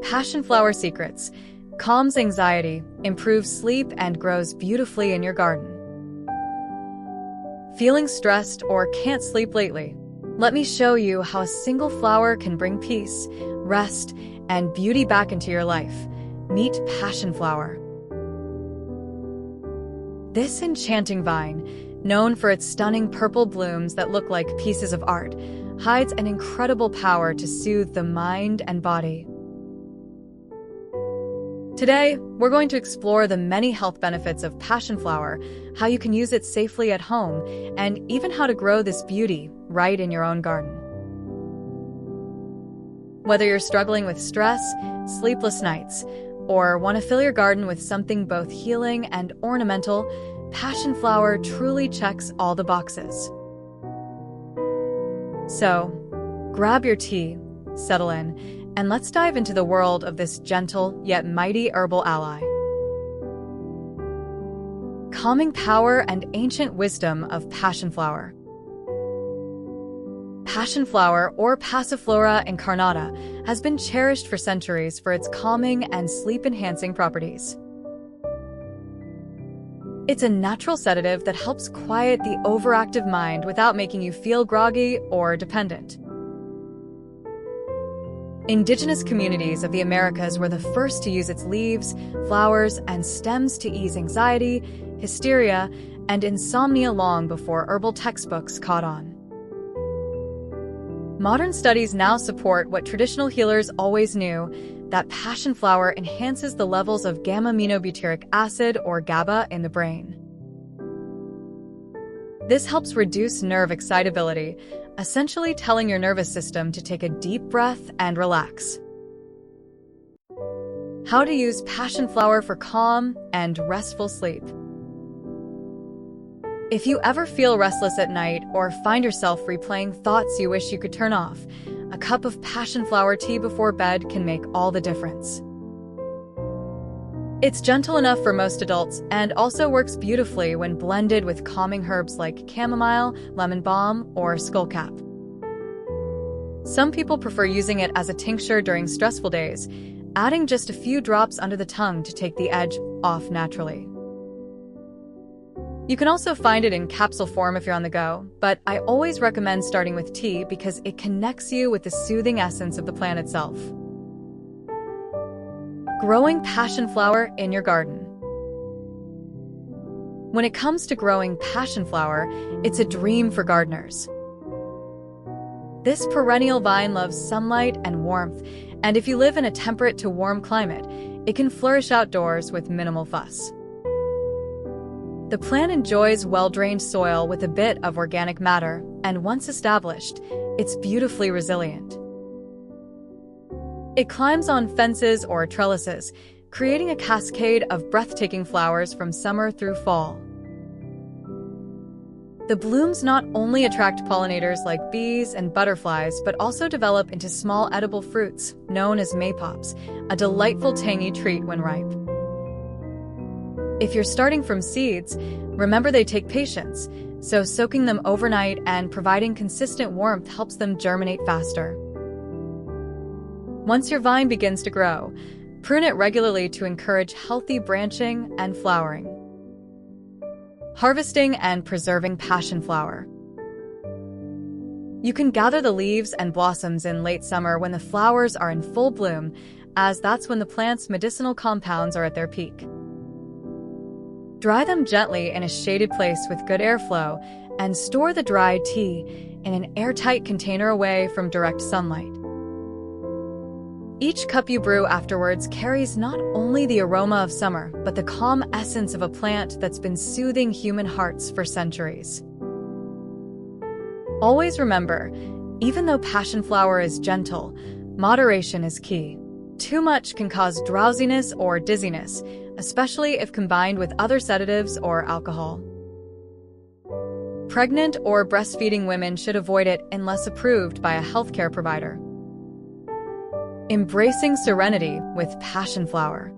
Passionflower secrets: calms anxiety, improves sleep, and grows beautifully in your garden. Feeling stressed or can't sleep lately? Let me show you how a single flower can bring peace, rest, and beauty back into your life. Meet Passionflower. This enchanting vine, known for its stunning purple blooms that look like pieces of art, hides an incredible power to soothe the mind and body. Today, we're going to explore the many health benefits of Passionflower, how you can use it safely at home, and even how to grow this beauty right in your own garden. Whether you're struggling with stress, sleepless nights, or want to fill your garden with something both healing and ornamental, Passionflower truly checks all the boxes. So, grab your tea, settle in, and let's dive into the world of this gentle yet mighty herbal ally. Calming power and ancient wisdom of Passionflower. Passionflower, or Passiflora incarnata, has been cherished for centuries for its calming and sleep-enhancing properties. It's a natural sedative that helps quiet the overactive mind without making you feel groggy or dependent. Indigenous communities of the Americas were the first to use its leaves, flowers, and stems to ease anxiety, hysteria, and insomnia long before herbal textbooks caught on. Modern studies now support what traditional healers always knew, that Passionflower enhances the levels of gamma-aminobutyric acid, or GABA, in the brain. This helps reduce nerve excitability, essentially telling your nervous system to take a deep breath and relax. How to use Passionflower for calm and restful sleep. If you ever feel restless at night or find yourself replaying thoughts you wish you could turn off, a cup of Passionflower tea before bed can make all the difference. It's gentle enough for most adults and also works beautifully when blended with calming herbs like chamomile, lemon balm, or skullcap. Some people prefer using it as a tincture during stressful days, adding just a few drops under the tongue to take the edge off naturally. You can also find it in capsule form if you're on the go, but I always recommend starting with tea because it connects you with the soothing essence of the plant itself. Growing Passionflower in your garden. When it comes to growing Passionflower, it's a dream for gardeners. This perennial vine loves sunlight and warmth, and if you live in a temperate to warm climate, it can flourish outdoors with minimal fuss. The plant enjoys well-drained soil with a bit of organic matter, and once established, it's beautifully resilient. It climbs on fences or trellises, creating a cascade of breathtaking flowers from summer through fall. The blooms not only attract pollinators like bees and butterflies, but also develop into small edible fruits, known as maypops, a delightful tangy treat when ripe. If you're starting from seeds, remember they take patience, so soaking them overnight and providing consistent warmth helps them germinate faster. Once your vine begins to grow, prune it regularly to encourage healthy branching and flowering. Harvesting and preserving Passionflower. You can gather the leaves and blossoms in late summer when the flowers are in full bloom, as that's when the plant's medicinal compounds are at their peak. Dry them gently in a shaded place with good airflow, and store the dried tea in an airtight container away from direct sunlight. Each cup you brew afterwards carries not only the aroma of summer, but the calm essence of a plant that's been soothing human hearts for centuries. Always remember, even though Passionflower is gentle, moderation is key. Too much can cause drowsiness or dizziness, especially if combined with other sedatives or alcohol. Pregnant or breastfeeding women should avoid it unless approved by a healthcare provider. Embracing serenity with Passionflower.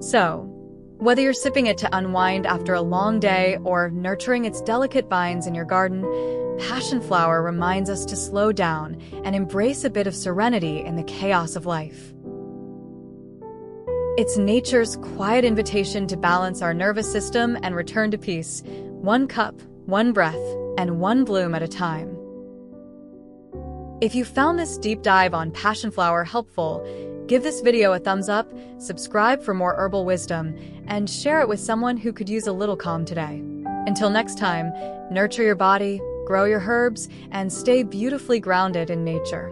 So, whether you're sipping it to unwind after a long day or nurturing its delicate vines in your garden, Passionflower reminds us to slow down and embrace a bit of serenity in the chaos of life. It's nature's quiet invitation to balance our nervous system and return to peace, one cup, one breath, and one bloom at a time. If you found this deep dive on Passionflower helpful, give this video a thumbs up, subscribe for more herbal wisdom, and share it with someone who could use a little calm today. Until next time, nurture your body, grow your herbs, and stay beautifully grounded in nature.